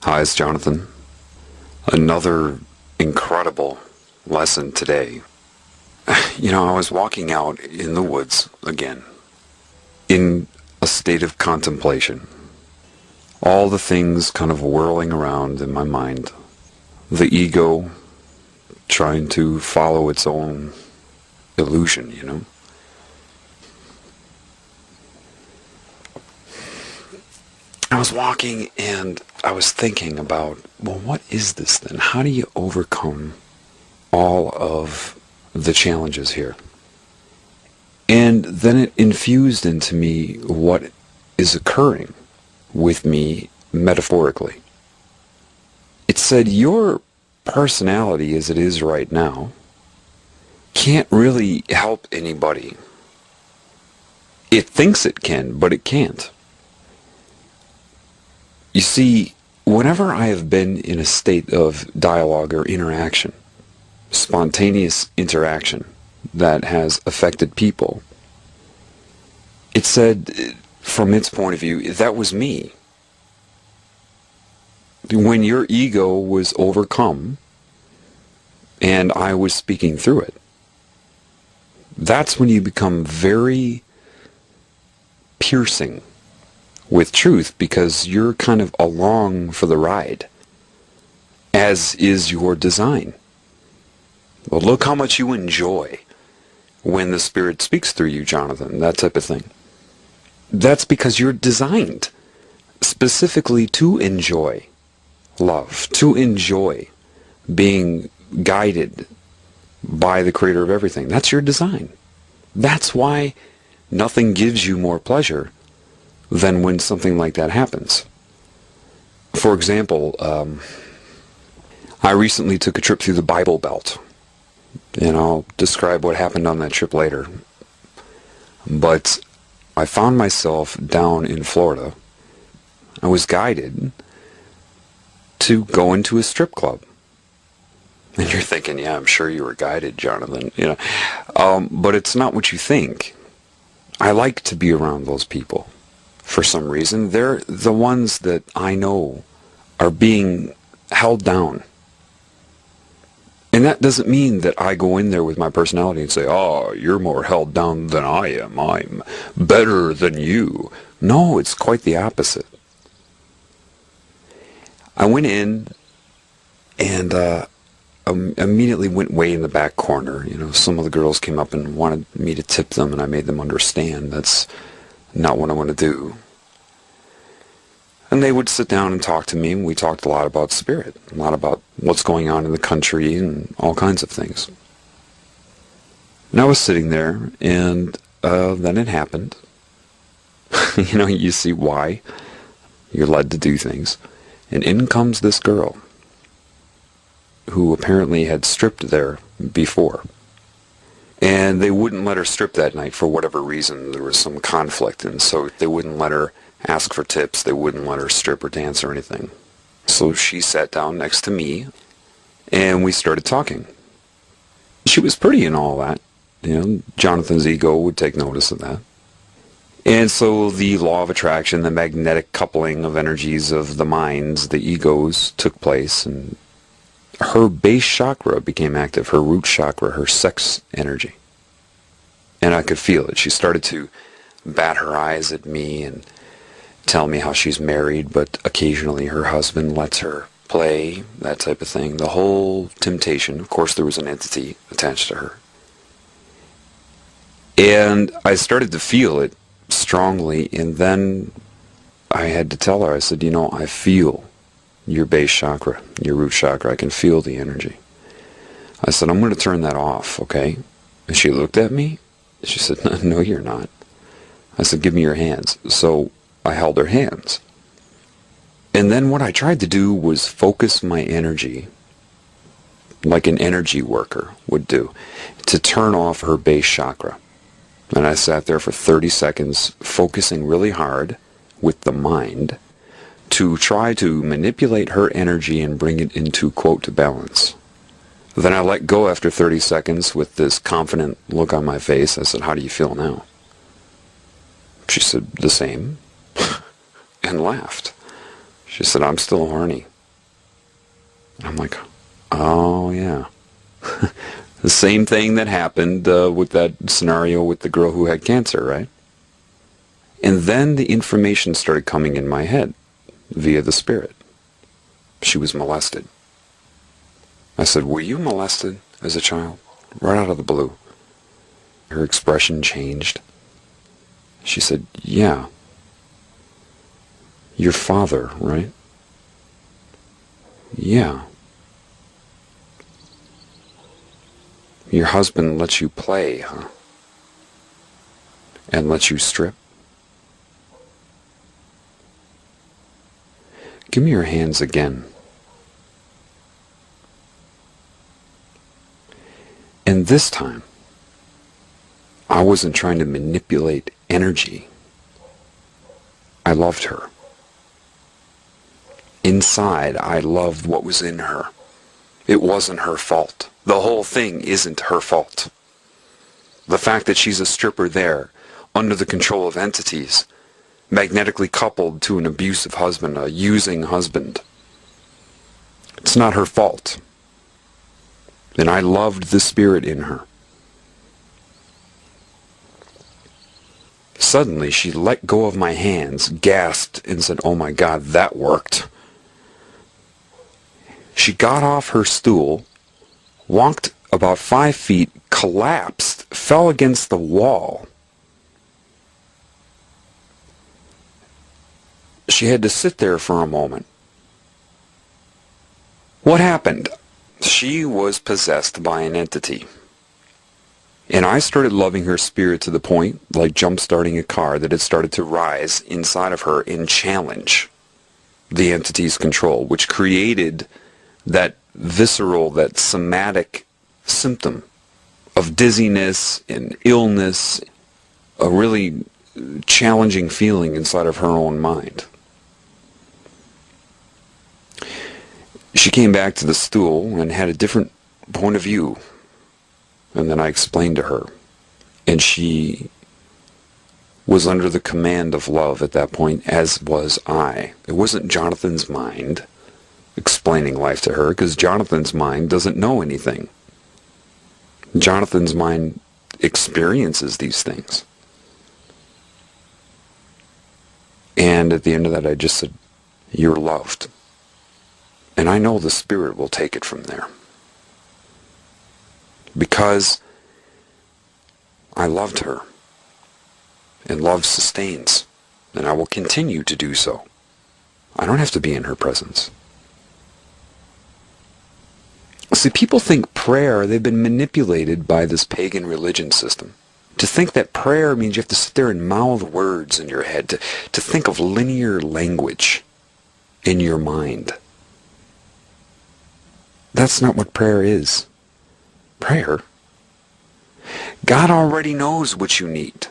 Hi, it's Jonathan. Another incredible lesson today. I was walking out in the woods again, in a state of contemplation. All the things kind of whirling around in my mind. The ego trying to follow its own illusion. I was walking and I was thinking about, well, what is this then? How do you overcome all of the challenges here? And then it infused into me what is occurring with me metaphorically. It said, your personality as it is right now can't really help anybody. It thinks it can, but it can't. You see, whenever I have been in a state of dialogue or interaction, spontaneous interaction that has affected people, it said, from its point of view, that was me. When your ego was overcome and I was speaking through it, that's when you become very piercing with truth, because you're kind of along for the ride, as is your design. Well, look how much you enjoy when the Spirit speaks through you, Jonathan, that type of thing. That's because you're designed specifically to enjoy love, to enjoy being guided by the Creator of everything. That's your design. That's why nothing gives you more pleasure than when something like that happens. For example, I recently took a trip through the Bible Belt, and I'll describe what happened on that trip later. But I found myself down in Florida. I was guided to go into a strip club. And you're thinking, yeah, I'm sure you were guided, Jonathan. But it's not what you think. I like to be around those people. For some reason, they're the ones that I know are being held down. And that doesn't mean that I go in there with my personality and say, oh, you're more held down than I am. I'm better than you. No, it's quite the opposite. I went in and immediately went way in the back corner. Some of the girls came up and wanted me to tip them, and I made them understand that's not what I want to do. And they would sit down and talk to me, and we talked a lot about spirit, a lot about what's going on in the country and all kinds of things. And I was sitting there, and then it happened. You see why you're led to do things. And in comes this girl, who apparently had stripped there before. And they wouldn't let her strip that night for whatever reason. There was some conflict, and so they wouldn't let her ask for tips. They wouldn't let her strip or dance or anything. So she sat down next to me, and we started talking. She was pretty and all that. Jonathan's ego would take notice of that. And so the law of attraction, the magnetic coupling of energies of the minds, the egos, took place, and her base chakra became active, her root chakra, her sex energy. And I could feel it. She started to bat her eyes at me and tell me how she's married, but occasionally her husband lets her play, that type of thing. The whole temptation. Of course, there was an entity attached to her. And I started to feel it strongly, and then I had to tell her, I said, I feel your base chakra, your root chakra. I can feel the energy. I said, I'm going to turn that off, okay? And she looked at me. She said, no, you're not. I said, give me your hands. So I held her hands. And then what I tried to do was focus my energy, like an energy worker would do, to turn off her base chakra. And I sat there for 30 seconds, focusing really hard with the mind to try to manipulate her energy and bring it into, quote, balance. Then I let go after 30 seconds with this confident look on my face. I said, how do you feel now? She said, the same, and laughed. She said, I'm still horny. I'm like, oh yeah. The same thing that happened with that scenario with the girl who had cancer, right? And then the information started coming in my head via the spirit. She was molested. I said, were you molested as a child? Right out of the blue. Her expression changed. She said, yeah. Your father, right? Yeah. Your husband lets you play, huh? And lets you strip? Give me your hands again. And this time, I wasn't trying to manipulate energy. I loved her. Inside, I loved what was in her. It wasn't her fault. The whole thing isn't her fault. The fact that she's a stripper there, under the control of entities, magnetically coupled to an abusive husband, a using husband, it's not her fault. And I loved the spirit in her. Suddenly, she let go of my hands, gasped, and said, oh my God, that worked. She got off her stool, walked about 5 feet, collapsed, fell against the wall. She had to sit there for a moment. What happened? She was possessed by an entity. And I started loving her spirit to the point, like jump-starting a car, that it started to rise inside of her and challenge the entity's control, which created that visceral, that somatic symptom of dizziness and illness, a really challenging feeling inside of her own mind. She came back to the stool and had a different point of view. And then I explained to her. And she was under the command of love at that point, as was I. It wasn't Jonathan's mind explaining life to her, because Jonathan's mind doesn't know anything. Jonathan's mind experiences these things. And at the end of that, I just said, you're loved. And I know the spirit will take it from there. Because I loved her. And love sustains. And I will continue to do so. I don't have to be in her presence. See, people think prayer, they've been manipulated by this pagan religion system. To think that prayer means you have to sit there and mouth words in your head, to think of linear language in your mind. That's not what prayer is. Prayer. God already knows what you need.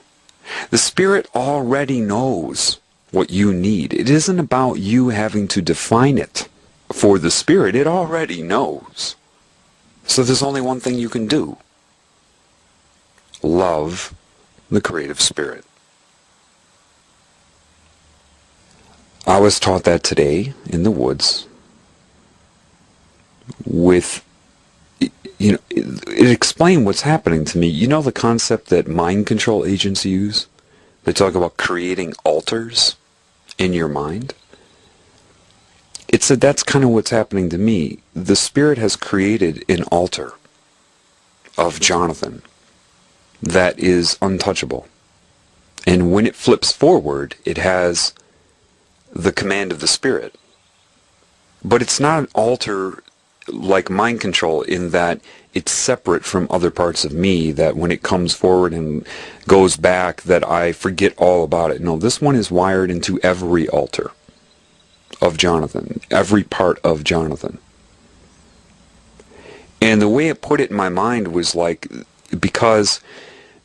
The Spirit already knows what you need. It isn't about you having to define it for the Spirit. It already knows. So there's only one thing you can do. Love the creative spirit. I was taught that today in the woods with, it explained what's happening to me. You know the concept that mind control agents use? They talk about creating altars in your mind. It said that's kind of what's happening to me. The Spirit has created an altar of Jonathan that is untouchable. And when it flips forward, it has the command of the Spirit. But it's not an altar like mind control in that it's separate from other parts of me, that when it comes forward and goes back that I forget all about it. No, this one is wired into every altar of Jonathan, every part of Jonathan. And the way it put it in my mind was like, because,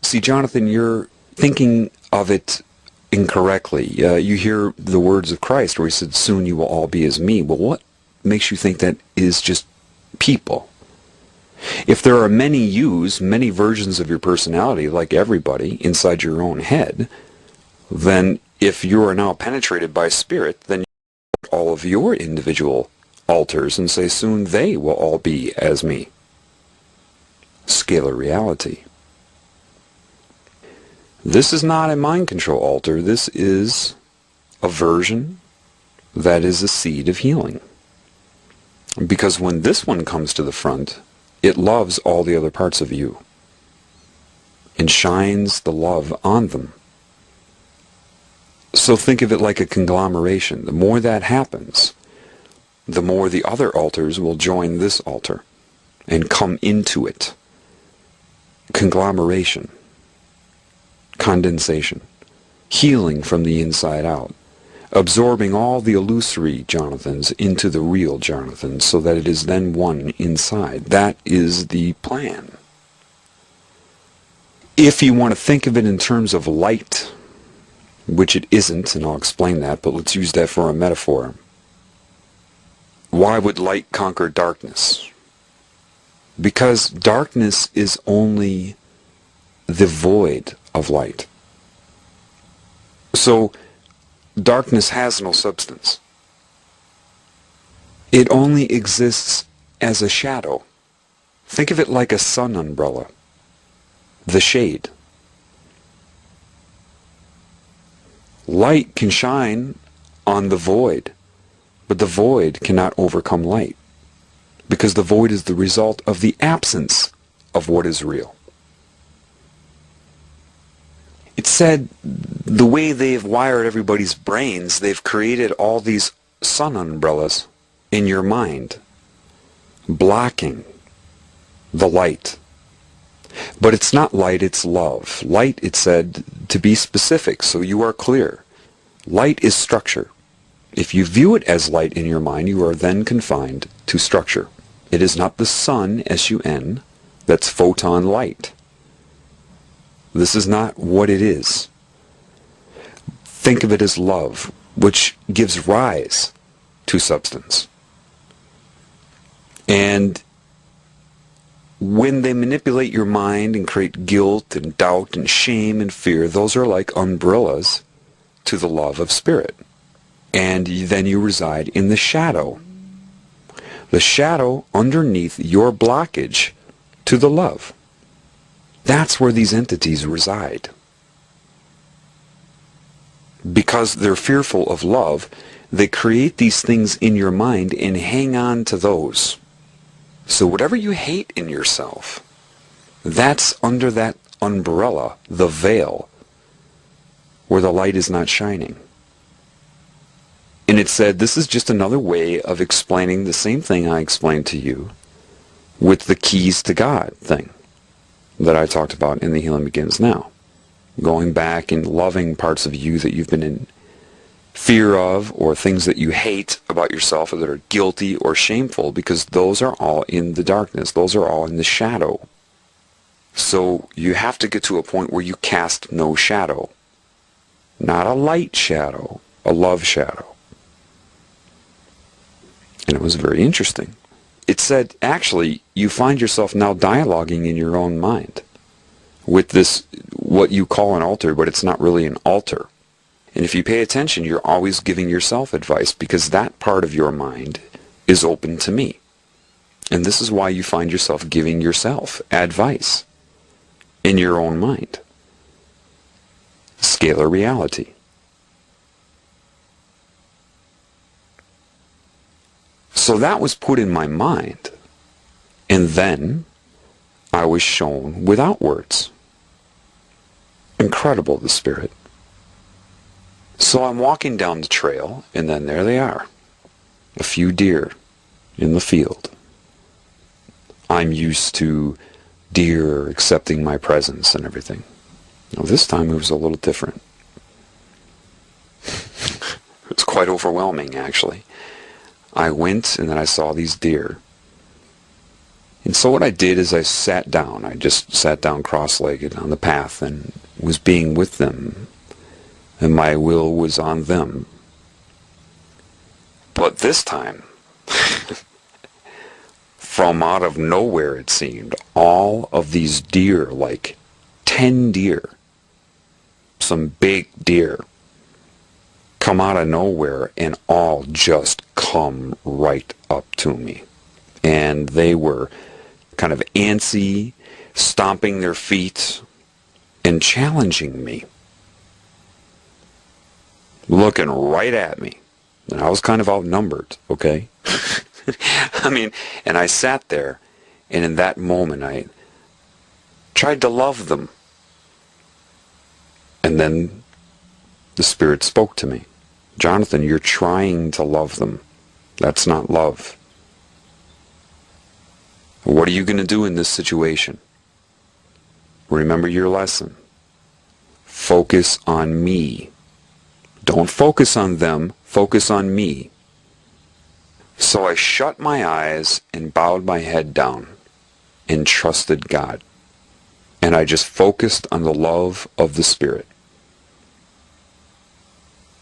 see, Jonathan, you're thinking of it incorrectly. You hear the words of Christ where he said, soon you will all be as me. Well, what makes you think that is just people? If there are many yous, many versions of your personality, like everybody, inside your own head, then if you are now penetrated by Spirit, then all of your individual altars and say soon they will all be as me. Scalar reality. This is not a mind control altar. This is a version that is a seed of healing. Because when this one comes to the front, it loves all the other parts of you and shines the love on them. So think of it like a conglomeration. The more that happens, the more the other altars will join this altar and come into it. Conglomeration, condensation, healing from the inside out, absorbing all the illusory Jonathans into the real Jonathans so that it is then one inside. That is the plan. If you want to think of it in terms of light, which it isn't, and I'll explain that, but let's use that for a metaphor. Why would light conquer darkness? Because darkness is only the void of light. So, darkness has no substance. It only exists as a shadow. Think of it like a sun umbrella. The shade. Light can shine on the void, but the void cannot overcome light, because the void is the result of the absence of what is real. It's said the way they've wired everybody's brains, they've created all these sun umbrellas in your mind, blocking the light. But it's not light, it's love. Light, it said, to be specific, so you are clear. Light is structure. If you view it as light in your mind, you are then confined to structure. It is not the sun, S-U-N, that's photon light. This is not what it is. Think of it as love, which gives rise to substance. And when they manipulate your mind and create guilt and doubt and shame and fear, those are like umbrellas to the love of spirit. And then you reside in the shadow. The shadow underneath your blockage to the love. That's where these entities reside. Because they're fearful of love, they create these things in your mind and hang on to those. So whatever you hate in yourself, that's under that umbrella, the veil, where the light is not shining. And it said this is just another way of explaining the same thing I explained to you with the keys to God thing that I talked about in The Healing Begins Now. Going back and loving parts of you that you've been in fear of, or things that you hate about yourself or that are guilty or shameful, because those are all in the darkness. Those are all in the shadow. So you have to get to a point where you cast no shadow. Not a light shadow, a love shadow. And it was very interesting. It said, actually, you find yourself now dialoguing in your own mind with this, what you call an altar, but it's not really an altar. And if you pay attention, you're always giving yourself advice, because that part of your mind is open to me. And this is why you find yourself giving yourself advice in your own mind. Scalar reality. So that was put in my mind, and then I was shown without words. Incredible, the Spirit. So I'm walking down the trail, and then there they are. A few deer in the field. I'm used to deer accepting my presence and everything. Now this time it was a little different. It was quite overwhelming, actually. I went, and then I saw these deer. And so what I did is I sat down. I just sat down cross-legged on the path and was being with them. And my will was on them. But this time, from out of nowhere it seemed, all of these deer, like 10 deer, some big deer, come out of nowhere and all just come right up to me. And they were kind of antsy, stomping their feet, and challenging me. Looking right at me. And I was kind of outnumbered, okay? I mean, and I sat there, and in that moment I tried to love them. And then the Spirit spoke to me. Jonathan, you're trying to love them. That's not love. What are you going to do in this situation? Remember your lesson. Focus on me. Don't focus on them. Focus on me. So I shut my eyes and bowed my head down and trusted God. And I just focused on the love of the Spirit.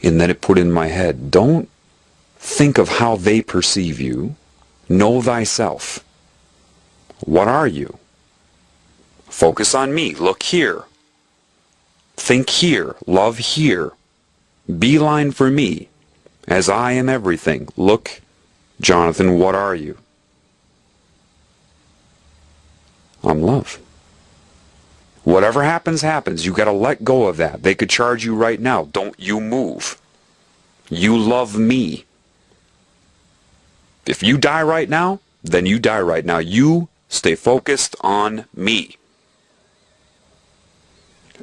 And then it put in my head, don't think of how they perceive you. Know thyself. What are you? Focus on me. Look here. Think here. Love here. Beeline for me. As I am everything. Look, Jonathan, what are you? I'm love. Whatever happens, happens. You got to let go of that. They could charge you right now. Don't you move. You love me. If you die right now, then you die right now. You stay focused on me.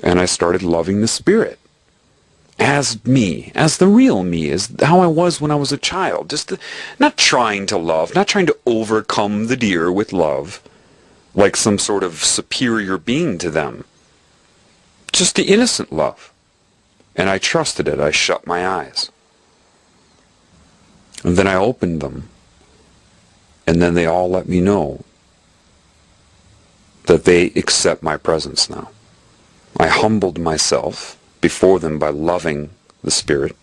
And I started loving the Spirit. As me. As the real me. As how I was when I was a child. Not trying to love. Not trying to overcome the deer with love. Like some sort of superior being to them. Just the innocent love. And I trusted it. I shut my eyes. And then I opened them. And then they all let me know that they accept my presence now. I humbled myself before them by loving the Spirit.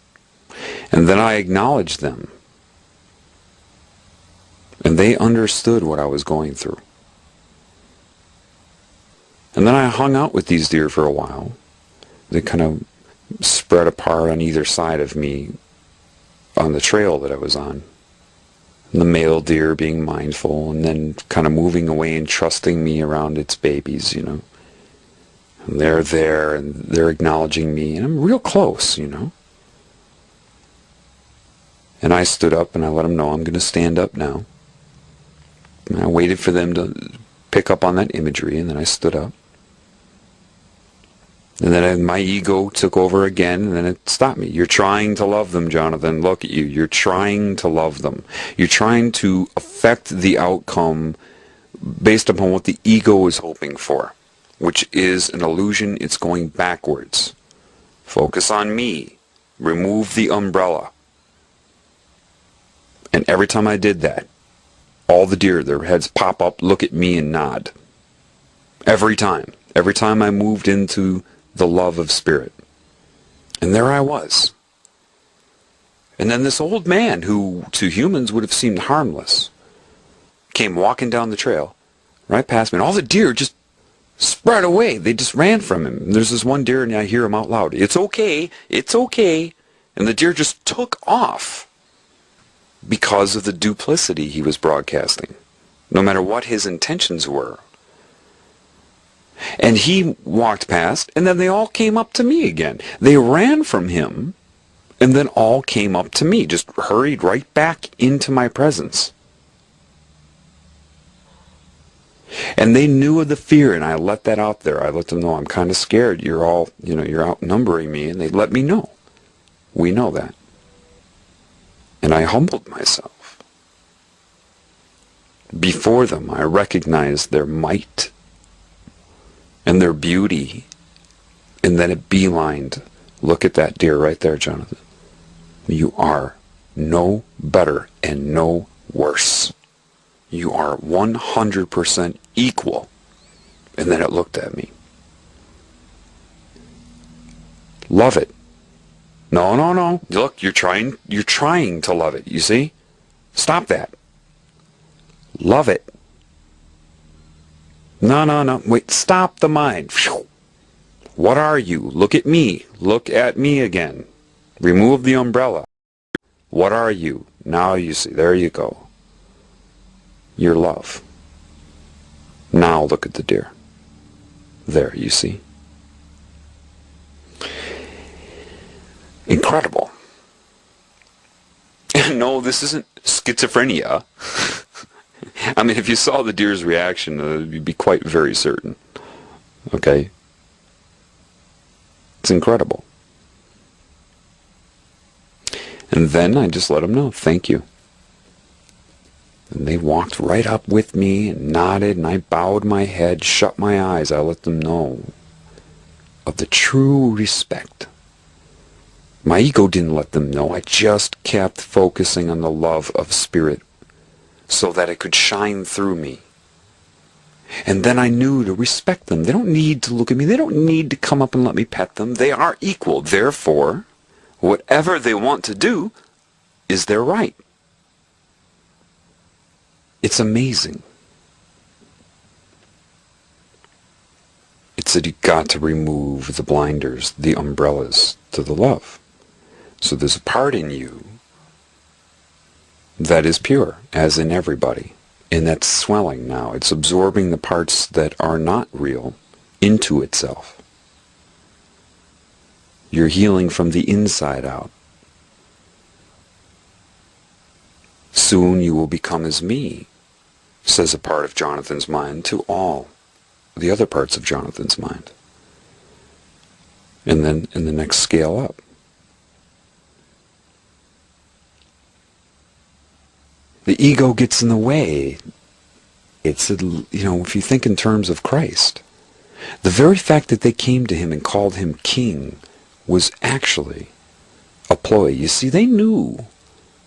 And then I acknowledged them. And they understood what I was going through. And then I hung out with these deer for a while. They kind of spread apart on either side of me on the trail that I was on. And the male deer being mindful and then kind of moving away and trusting me around its babies, you know. And they're there and they're acknowledging me and I'm real close, you know. And I stood up and I let them know I'm going to stand up now. And I waited for them to pick up on that imagery and then I stood up. And then my ego took over again, and then it stopped me. You're trying to love them, Jonathan. Look at you. You're trying to love them. You're trying to affect the outcome based upon what the ego is hoping for, which is an illusion. It's going backwards. Focus on me. Remove the umbrella. And every time I did that, all the deer, their heads pop up, look at me, and nod. Every time. Every time I moved into the love of Spirit. And there I was. And then this old man, who to humans would have seemed harmless, came walking down the trail, right past me, and all the deer just spread away. They just ran from him. And there's this one deer, and I hear him out loud, "It's okay, it's okay." And the deer just took off because of the duplicity he was broadcasting, no matter what his intentions were. And he walked past, and then they all came up to me again. They ran from him, and then all came up to me, just hurried right back into my presence. And they knew of the fear, and I let that out there. I let them know, I'm kind of scared. You're all, you're outnumbering me, and they let me know. We know that. And I humbled myself. Before them, I recognized their might and their beauty, and then it beelined. Look at that deer right there, Jonathan. You are no better and no worse. You are 100% equal. And then it looked at me. Love it. No, no, no. Look, you're trying to love it, you see? Stop that. Love it. No, no, no. Wait, stop the mind. What are you? Look at me. Look at me again. Remove the umbrella. What are you? Now you see. There you go. You're love. Now look at the deer. There, you see. Incredible. No, this isn't schizophrenia. I mean, if you saw the deer's reaction, you'd be quite very certain. Okay? It's incredible. And then I just let them know, thank you. And they walked right up with me and nodded, and I bowed my head, shut my eyes. I let them know of the true respect. My ego didn't let them know. I just kept focusing on the love of Spirit so that it could shine through me. And then I knew to respect them. They don't need to look at me. They don't need to come up and let me pet them. They are equal. Therefore, whatever they want to do is their right. It's amazing. It's that you've got to remove the blinders, the umbrellas to the love. So there's a part in you that is pure, as in everybody. And that's swelling now. It's absorbing the parts that are not real into itself. You're healing from the inside out. Soon you will become as me, says a part of Jonathan's mind to all the other parts of Jonathan's mind. And then in the next scale up. The ego gets in the way. It's, if you think in terms of Christ, the very fact that they came to him and called him king was actually a ploy. You see, they knew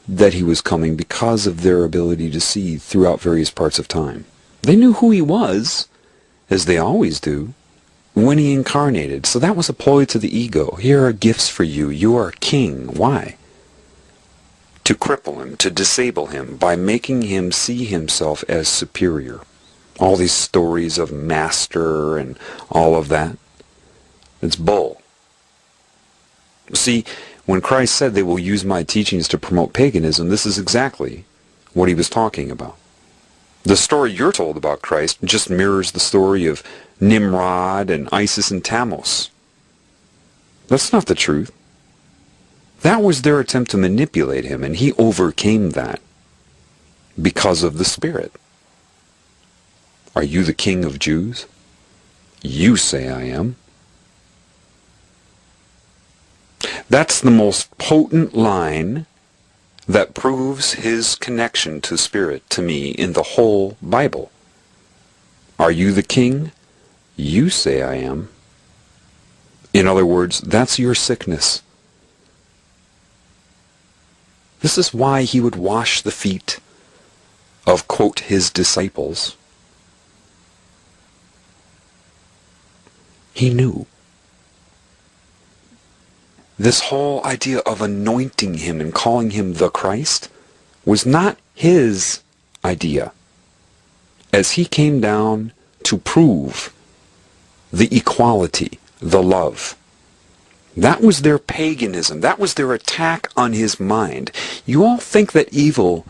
that he was coming because of their ability to see throughout various parts of time. They knew who he was, as they always do, when he incarnated. So that was a ploy to the ego. Here are gifts for you. You are king. Why? To cripple him, to disable him, by making him see himself as superior. All these stories of master and all of that. It's bull. See, when Christ said they will use my teachings to promote paganism, this is exactly what he was talking about. The story you're told about Christ just mirrors the story of Nimrod and Isis and Tammuz. That's not the truth. That was their attempt to manipulate him, and he overcame that because of the Spirit. Are you the King of Jews? You say I am. That's the most potent line that proves his connection to Spirit to me in the whole Bible. Are you the king? You say I am. In other words, that's your sickness. This is why he would wash the feet of, quote, his disciples. He knew. This whole idea of anointing him and calling him the Christ was not his idea, as he came down to prove the equality, the love. That was their paganism. That was their attack on his mind. You all think that evil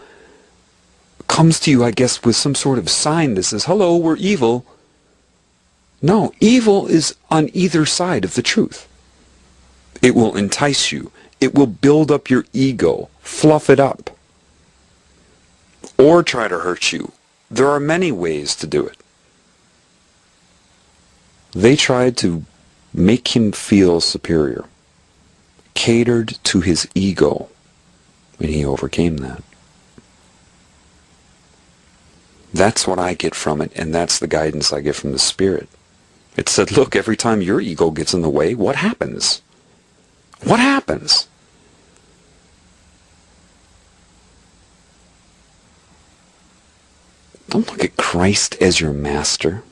comes to you, I guess, with some sort of sign that says, hello, we're evil. No, evil is on either side of the truth. It will entice you. It will build up your ego, fluff it up, or try to hurt you. There are many ways to do it. They tried to make him feel superior, catered to his ego, and he overcame that. That's what I get from it, and that's the guidance I get from the Spirit. It said, look, every time your ego gets in the way, what happens? What happens? Don't look at Christ as your master.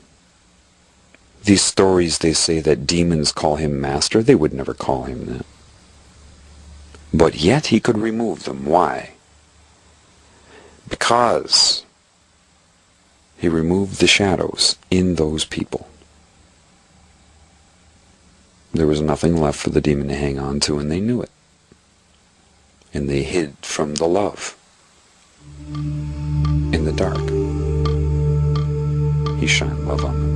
These stories, they say that demons call him master. They would never call him that. But yet he could remove them. Why? Because he removed the shadows in those people. There was nothing left for the demon to hang on to, and they knew it. and they hid from the love. In the dark, he shined love on them.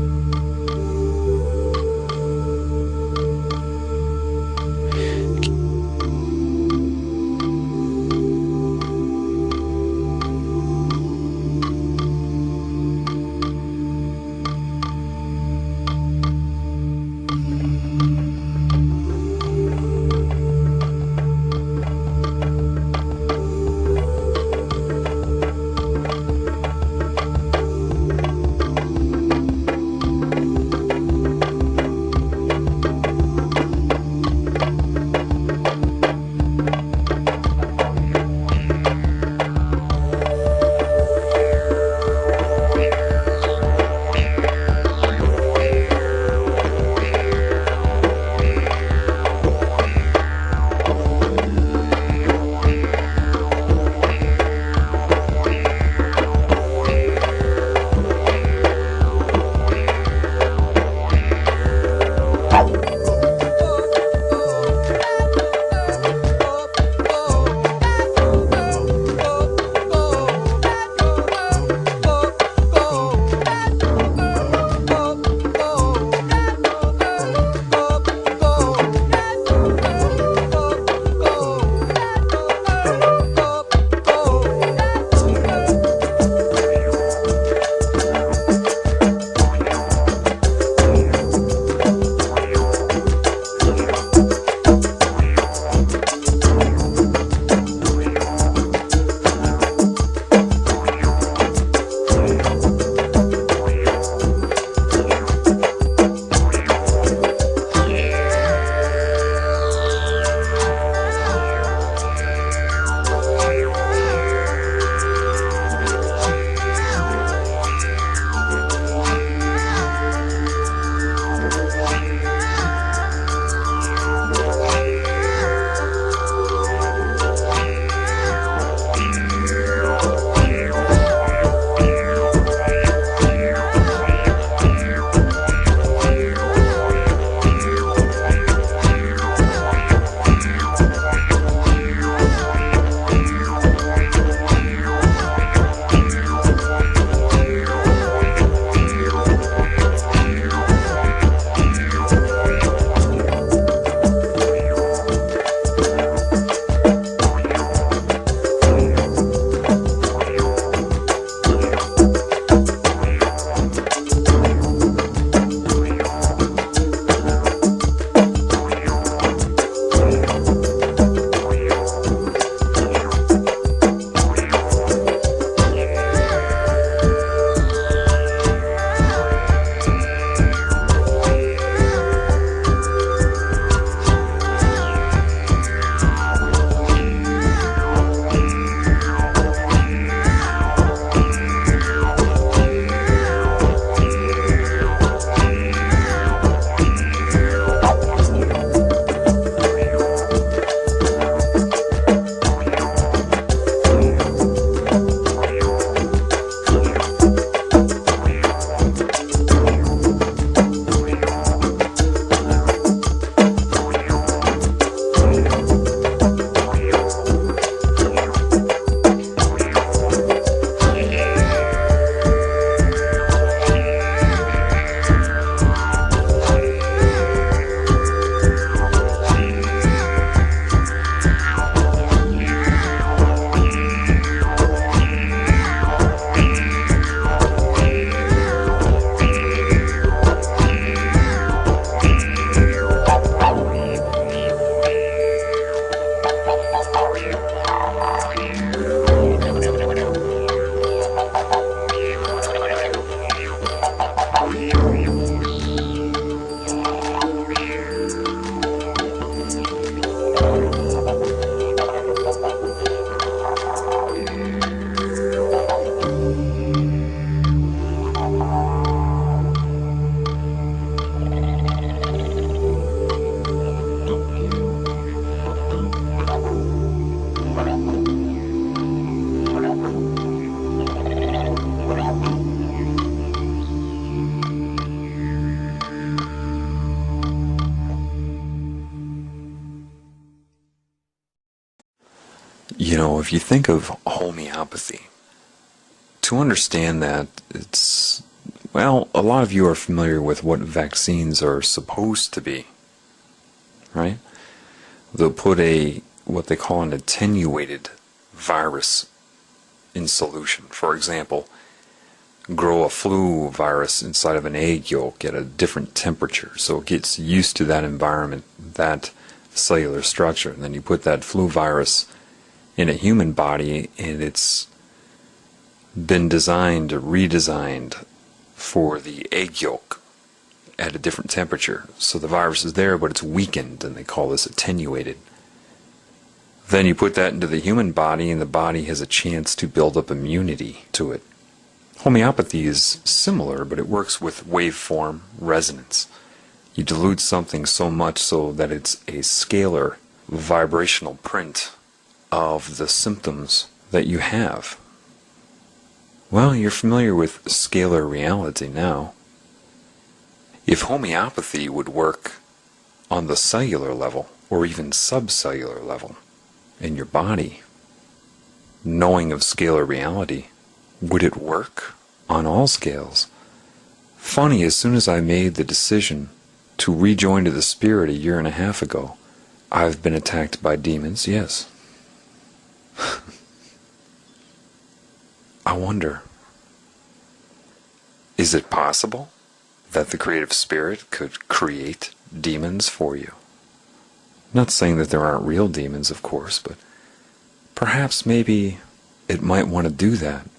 If you think of homeopathy, to understand that a lot of you are familiar with what vaccines are supposed to be, right? They'll put what they call an attenuated virus in solution. For example, grow a flu virus inside of an egg yolk at a different temperature so it gets used to that environment, that cellular structure. And then you put that flu virus in a human body, and it's been redesigned for the egg yolk at a different temperature. So the virus is there, but it's weakened, and they call this attenuated. Then you put that into the human body, and the body has a chance to build up immunity to it. Homeopathy is similar, but it works with waveform resonance. You dilute something so much so that it's a scalar vibrational print of the symptoms that you have. Well, you're familiar with scalar reality now. If homeopathy would work on the cellular level, or even subcellular level, in your body, knowing of scalar reality, would it work on all scales? Funny, as soon as I made the decision to rejoin to the Spirit a year and a half ago, I've been attacked by demons, yes. I wonder, is it possible that the creative spirit could create demons for you? Not saying that there aren't real demons, of course, but perhaps maybe it might want to do that.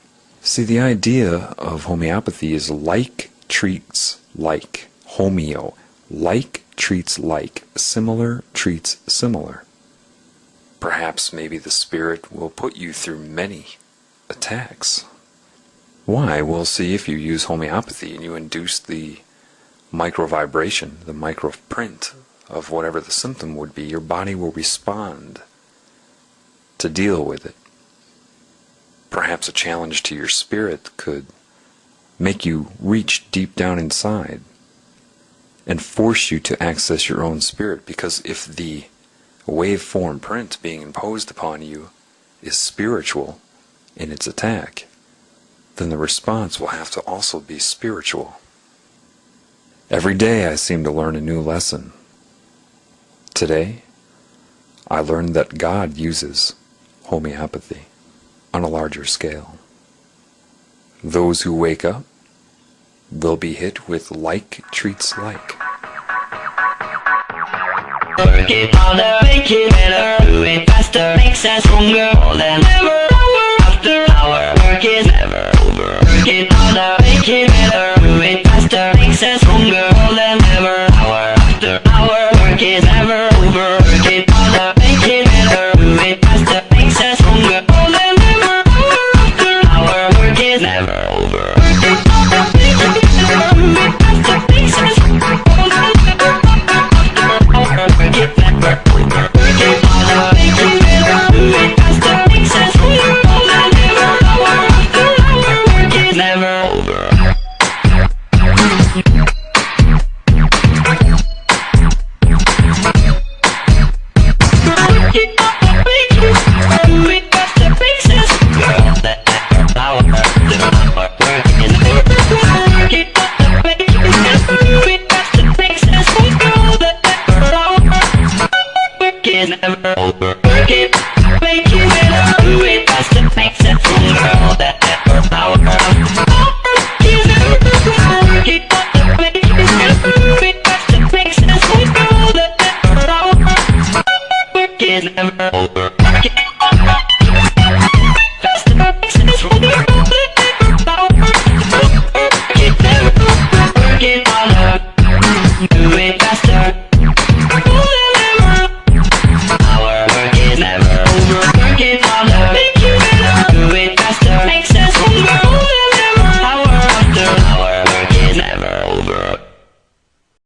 See, the idea of homeopathy is like treats like. Homeo. Like treats like. Similar treats similar. Perhaps maybe the spirit will put you through many attacks. Why? Well, see, if you use homeopathy and you induce the microvibration, the microprint of whatever the symptom would be, your body will respond to deal with it. Perhaps a challenge to your spirit could make you reach deep down inside and force you to access your own spirit, because if the waveform print being imposed upon you is spiritual in its attack, then the response will have to also be spiritual. Every day I seem to learn a new lesson. Today, I learned that God uses homeopathy on a larger scale. Those who wake up will be hit with like treats like. Work it harder, make it better, do it faster, makes us stronger more than ever. After hour, work is never over. Work it harder, make it better, do it faster, makes us stronger more than ever. Hour after hour, work is never over. Work it harder, make it better, do it faster, makes us stronger more than ever. Hour after hour, work is never over. Work it harder, make it better, do it faster, makes us stronger more than ever. Work it never over. Work it harder, make it better, do it faster, makes us stronger more than ever. Hour after hour, work is never over. Work it harder, make it better, do it faster, makes us stronger hour after hour, work is never over. Work it harder, make it better, do it faster, makes us stronger more than ever. Work is never over. Work it, make it better, do it faster, makes it stronger more than ever. Hour after hour, work is never over. Work it harder, make it better, do it faster, makes it stronger more than ever. Hour, work is never over.